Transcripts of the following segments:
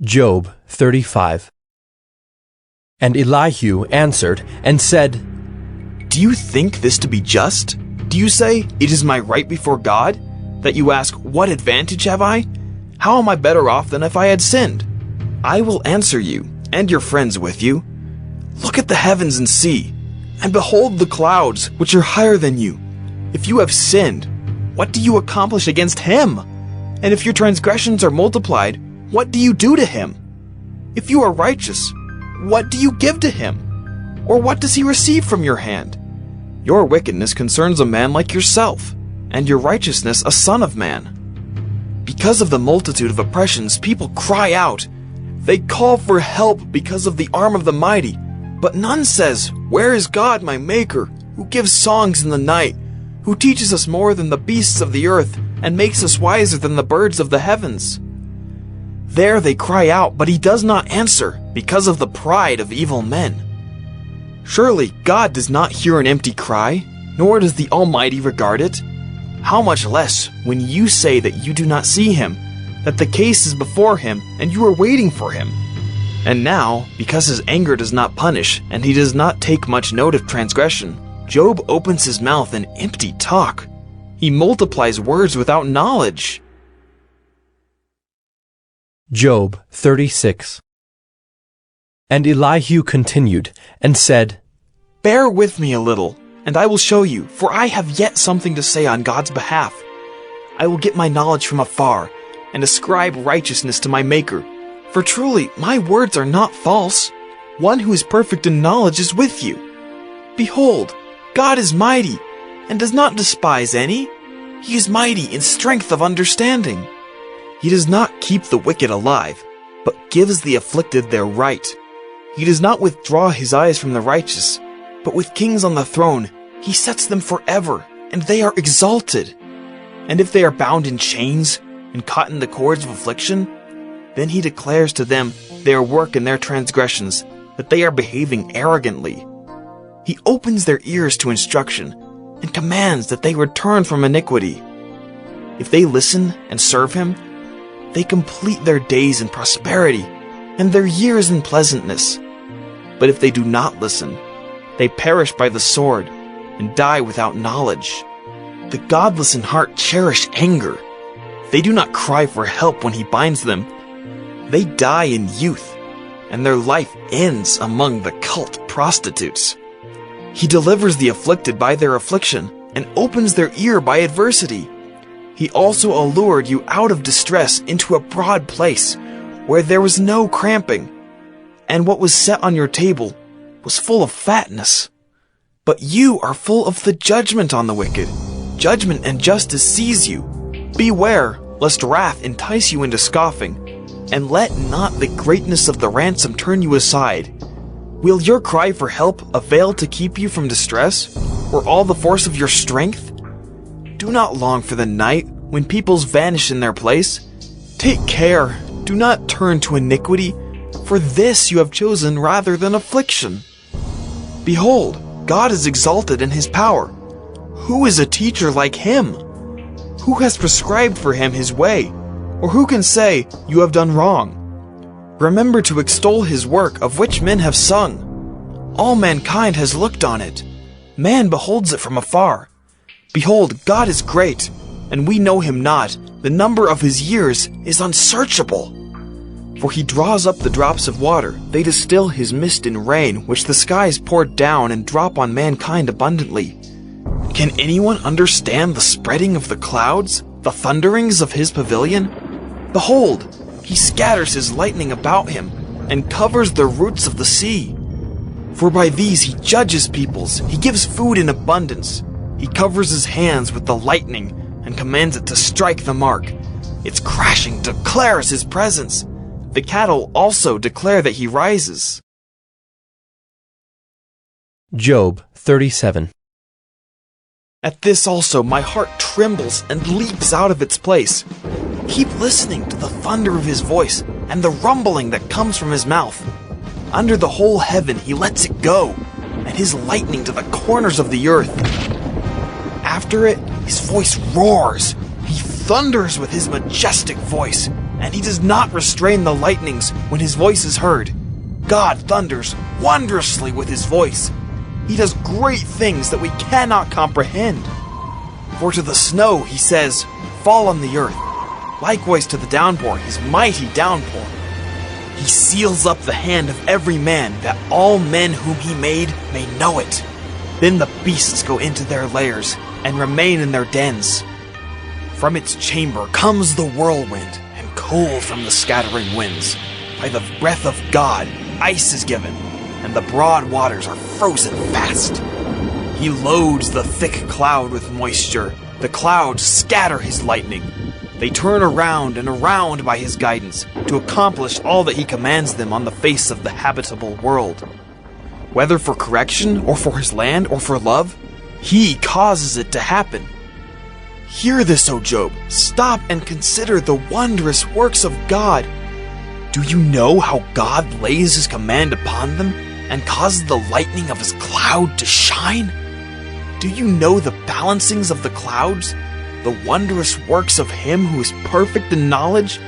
Job 35. And Elihu answered and said, Do you think this to be just? Do you say, it is my right before God? That you ask, what advantage have I? How am I better off than if I had sinned? I will answer you, and your friends with you. Look at the heavens and see, and behold the clouds, which are higher than you. If you have sinned, what do you accomplish against him? And if your transgressions are multiplied, what do you do to him? If you are righteous, what do you give to him? Or what does he receive from your hand? Your wickedness concerns a man like yourself, and your righteousness a son of man. Because of the multitude of oppressions, people cry out. They call for help because of the arm of the mighty. But none says, Where is God, my Maker, who gives songs in the night, who teaches us more than the beasts of the earth, and makes us wiser than the birds of the heavens? There they cry out, but he does not answer, because of the pride of evil men. Surely God does not hear an empty cry, nor does the Almighty regard it. How much less when you say that you do not see him, that the case is before him, and you are waiting for him. And now, because his anger does not punish, and he does not take much note of transgression, Job opens his mouth in empty talk. He multiplies words without knowledge. Job 36. And Elihu continued and said, Bear with me a little, and I will show you, for I have yet something to say on God's behalf. I will get my knowledge from afar, and ascribe righteousness to my Maker. For truly, my words are not false. One who is perfect in knowledge is with you. Behold, God is mighty, and does not despise any. He is mighty in strength of understanding. He does not keep the wicked alive, but gives the afflicted their right. He does not withdraw his eyes from the righteous, but with kings on the throne, he sets them forever, and they are exalted. And if they are bound in chains, and caught in the cords of affliction, then he declares to them their work and their transgressions, that they are behaving arrogantly. He opens their ears to instruction, and commands that they return from iniquity. If they listen and serve him, they complete their days in prosperity, and their years in pleasantness. But if they do not listen, they perish by the sword, and die without knowledge. The godless in heart cherish anger. They do not cry for help when he binds them. They die in youth, and their life ends among the cult prostitutes. He delivers the afflicted by their affliction, and opens their ear by adversity. He also allured you out of distress into a broad place, where there was no cramping, and what was set on your table was full of fatness. But you are full of the judgment on the wicked. Judgment and justice seize you. Beware, lest wrath entice you into scoffing, and let not the greatness of the ransom turn you aside. Will your cry for help avail to keep you from distress, or all the force of your strength? Do not long for the night, when peoples vanish in their place. Take care, do not turn to iniquity, for this you have chosen rather than affliction. Behold, God is exalted in his power. Who is a teacher like him? Who has prescribed for him his way? Or who can say, you have done wrong? Remember to extol his work, of which men have sung. All mankind has looked on it. Man beholds it from afar. Behold, God is great, and we know him not. The number of his years is unsearchable. For he draws up the drops of water. They distill his mist in rain, which the skies pour down and drop on mankind abundantly. Can anyone understand the spreading of the clouds, the thunderings of his pavilion? Behold, he scatters his lightning about him, and covers the roots of the sea. For by these he judges peoples, he gives food in abundance. He covers his hands with the lightning, and commands it to strike the mark. Its crashing declares his presence. The cattle also declare that he rises. Job 37. At this also my heart trembles and leaps out of its place. Keep listening to the thunder of his voice and the rumbling that comes from his mouth. Under the whole heaven he lets it go, and his lightning to the corners of the earth. After it, his voice roars. He thunders with his majestic voice. and he does not restrain the lightnings when his voice is heard. God thunders wondrously with his voice. He does great things that we cannot comprehend. For to the snow he says, "Fall on the earth." Likewise to the downpour, his mighty downpour. He seals up the hand of every man, that all men whom he made may know it. Then the beasts go into their lairs, and remain in their dens. From its chamber comes the whirlwind, and cold from the scattering winds. By the breath of God, ice is given, and the broad waters are frozen fast. He loads the thick cloud with moisture. The clouds scatter his lightning. They turn around and around by his guidance, to accomplish all that he commands them on the face of the habitable world. Whether for correction, or for his land, or for love, he causes it to happen. Hear this, O Job. Stop and consider the wondrous works of God. Do you know how God lays his command upon them, and causes the lightning of his cloud to shine? Do you know the balancings of the clouds, the wondrous works of him who is perfect in knowledge?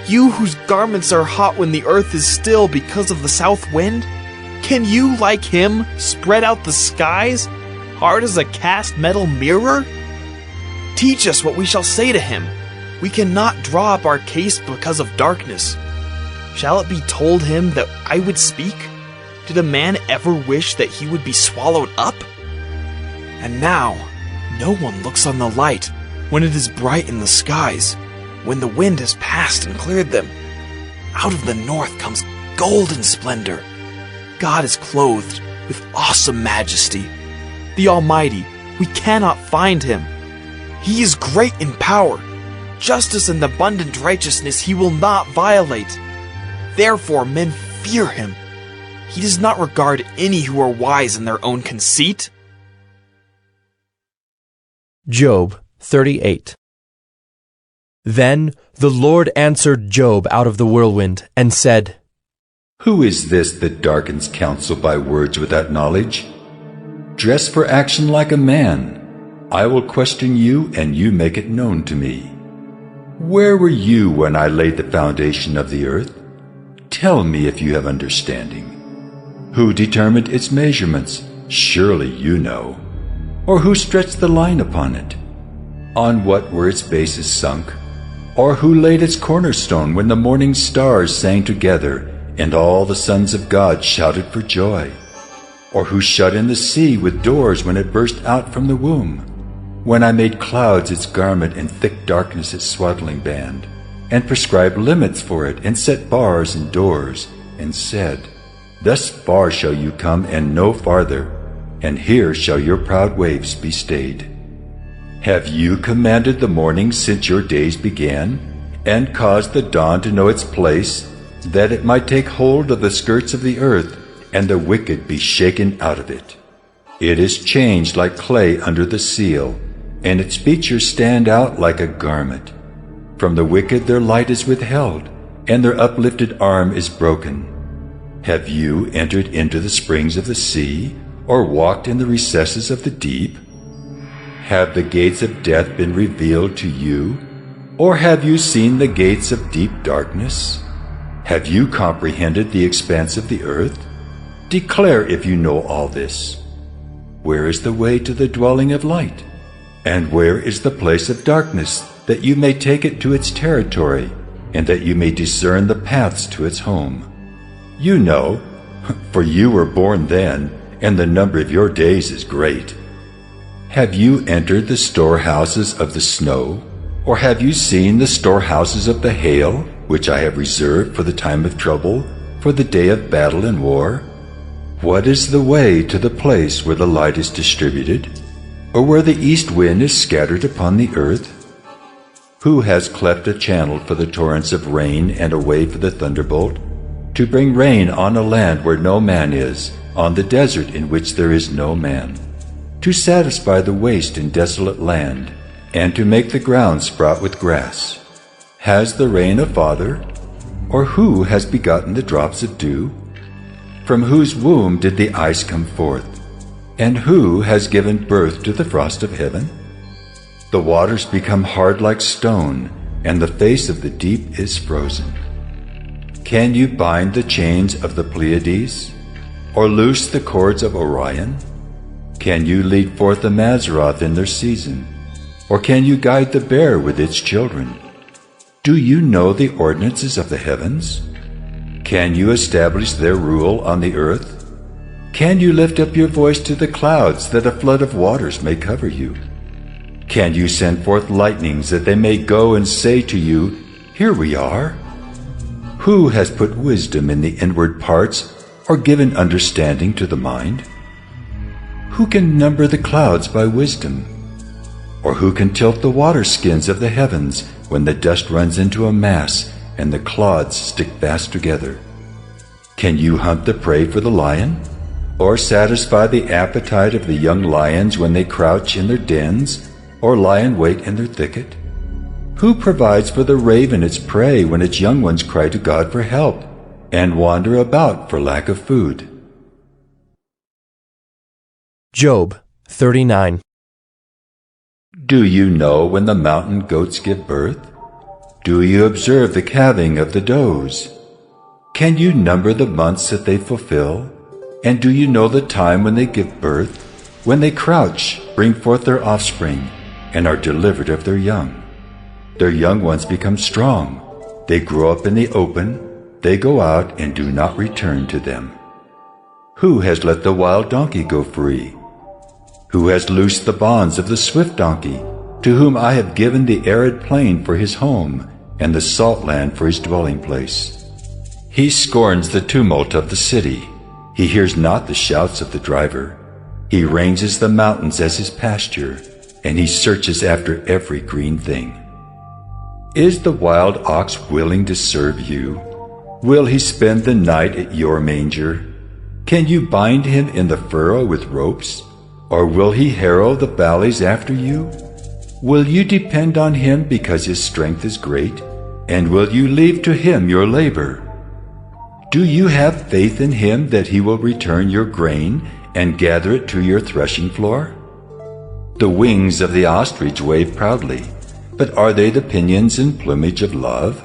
You whose garments are hot when the earth is still because of the south wind? Can you, like him, spread out the skies, hard as a cast metal mirror? Teach us what we shall say to him. We cannot draw up our case because of darkness. Shall it be told him that I would speak? Did a man ever wish that he would be swallowed up? And now, no one looks on the light when it is bright in the skies, when the wind has passed and cleared them. Out of the north comes golden splendor. God is clothed with awesome majesty. The Almighty, we cannot find him. He is great in power. Justice and abundant righteousness he will not violate. Therefore men fear him. He does not regard any who are wise in their own conceit. Job 38. Then the Lord answered Job out of the whirlwind, and said, Who is this that darkens counsel by words without knowledge? Dress for action like a man. I will question you, and you make it known to me. Where were you when I laid the foundation of the earth? Tell me if you have understanding. Who determined its measurements? Surely you know. Or who stretched the line upon it? On what were its bases sunk? Or who laid its cornerstone when the morning stars sang together, and all the sons of God shouted for joy? Or who shut in the sea with doors when it burst out from the womb? When I made clouds its garment and thick darkness its swaddling band, and prescribed limits for it, and set bars and doors, and said, Thus far shall you come, and no farther, and here shall your proud waves be stayed. Have you commanded the morning since your days began, and caused the dawn to know its place, that it might take hold of the skirts of the earth, and the wicked be shaken out of it? It is changed like clay under the seal, and its features stand out like a garment. From the wicked their light is withheld, and their uplifted arm is broken. Have you entered into the springs of the sea, or walked in the recesses of the deep? Have the gates of death been revealed to you, or have you seen the gates of deep darkness? Have you comprehended the expanse of the earth? Declare if you know all this. Where is the way to the dwelling of light? And where is the place of darkness, that you may take it to its territory, and that you may discern the paths to its home? You know, for you were born then, and the number of your days is great. Have you entered the storehouses of the snow, or have you seen the storehouses of the hail, which I have reserved for the time of trouble, for the day of battle and war? What is the way to the place where the light is distributed, or where the east wind is scattered upon the earth? Who has cleft a channel for the torrents of rain, and a way for the thunderbolt, to bring rain on a land where no man is, on the desert in which there is no man, to satisfy the waste and desolate land, and to make the ground sprout with grass? Has the rain a father? Or who has begotten the drops of dew? From whose womb did the ice come forth? And who has given birth to the frost of heaven? The waters become hard like stone, and the face of the deep is frozen. Can you bind the chains of the Pleiades, or loose the cords of Orion? Can you lead forth the Mazzaroth in their season, or can you guide the bear with its children? Do you know the ordinances of the heavens? Can you establish their rule on the earth? Can you lift up your voice to the clouds that a flood of waters may cover you? Can you send forth lightnings that they may go and say to you, "Here we are"? Who has put wisdom in the inward parts, or given understanding to the mind? Who can number the clouds by wisdom? Or who can tilt the water skins of the heavens when the dust runs into a mass and the clods stick fast together? Can you hunt the prey for the lion, or satisfy the appetite of the young lions when they crouch in their dens or lie in wait in their thicket? Who provides for the raven its prey when its young ones cry to God for help and wander about for lack of food? Job 39. Do you know when the mountain goats give birth? Do you observe the calving of the does? Can you number the months that they fulfill? And do you know the time when they give birth? When they crouch, bring forth their offspring, and are delivered of their young. Their young ones become strong. They grow up in the open. They go out and do not return to them. Who has let the wild donkey go free? Who has loosed the bonds of the swift donkey, to whom I have given the arid plain for his home, and the salt land for his dwelling place? He scorns the tumult of the city. He hears not the shouts of the driver. He ranges the mountains as his pasture, and he searches after every green thing. Is the wild ox willing to serve you? Will he spend the night at your manger? Can you bind him in the furrow with ropes? Or will he harrow the valleys after you? Will you depend on him because his strength is great? And will you leave to him your labor? Do you have faith in him that he will return your grain and gather it to your threshing floor? The wings of the ostrich wave proudly, but are they the pinions and plumage of love?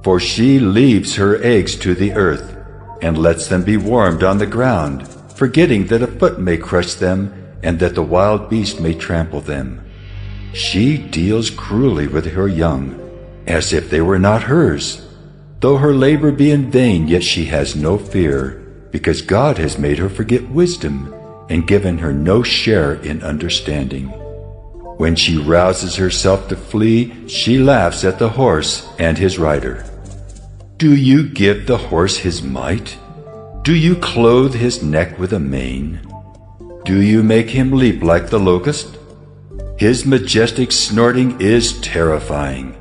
For she leaves her eggs to the earth and lets them be warmed on the ground, forgetting that a foot may crush them and that the wild beast may trample them. She deals cruelly with her young, as if they were not hers. Though her labor be in vain, yet she has no fear, because God has made her forget wisdom and given her no share in understanding. When she rouses herself to flee, she laughs at the horse and his rider. Do you give the horse his might? Do you clothe his neck with a mane? Do you make him leap like the locust? His majestic snorting is terrifying.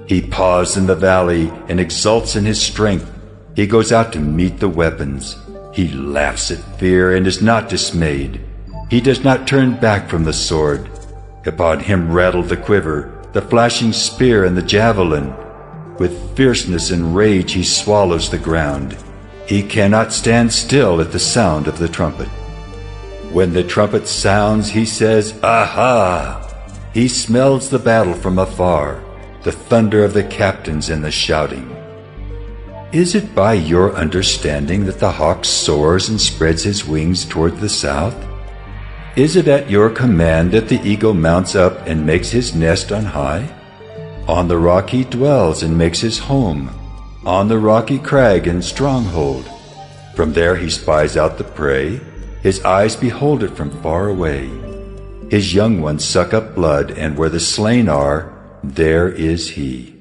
He paws in the valley and exults in his strength. He goes out to meet the weapons. He laughs at fear and is not dismayed. He does not turn back from the sword. Upon him rattle the quiver, the flashing spear and the javelin. With fierceness and rage he swallows the ground. He cannot stand still at the sound of the trumpet. When the trumpet sounds, he says, "Aha!" He smells the battle from afar, the thunder of the captains and the shouting. Is it by your understanding that the hawk soars and spreads his wings toward the south? Is it at your command that the eagle mounts up and makes his nest on high? On the rock he dwells and makes his home, on the rocky crag and stronghold. From there he spies out the prey. His eyes behold it from far away. His young ones suck up blood, and where the slain are, there is he.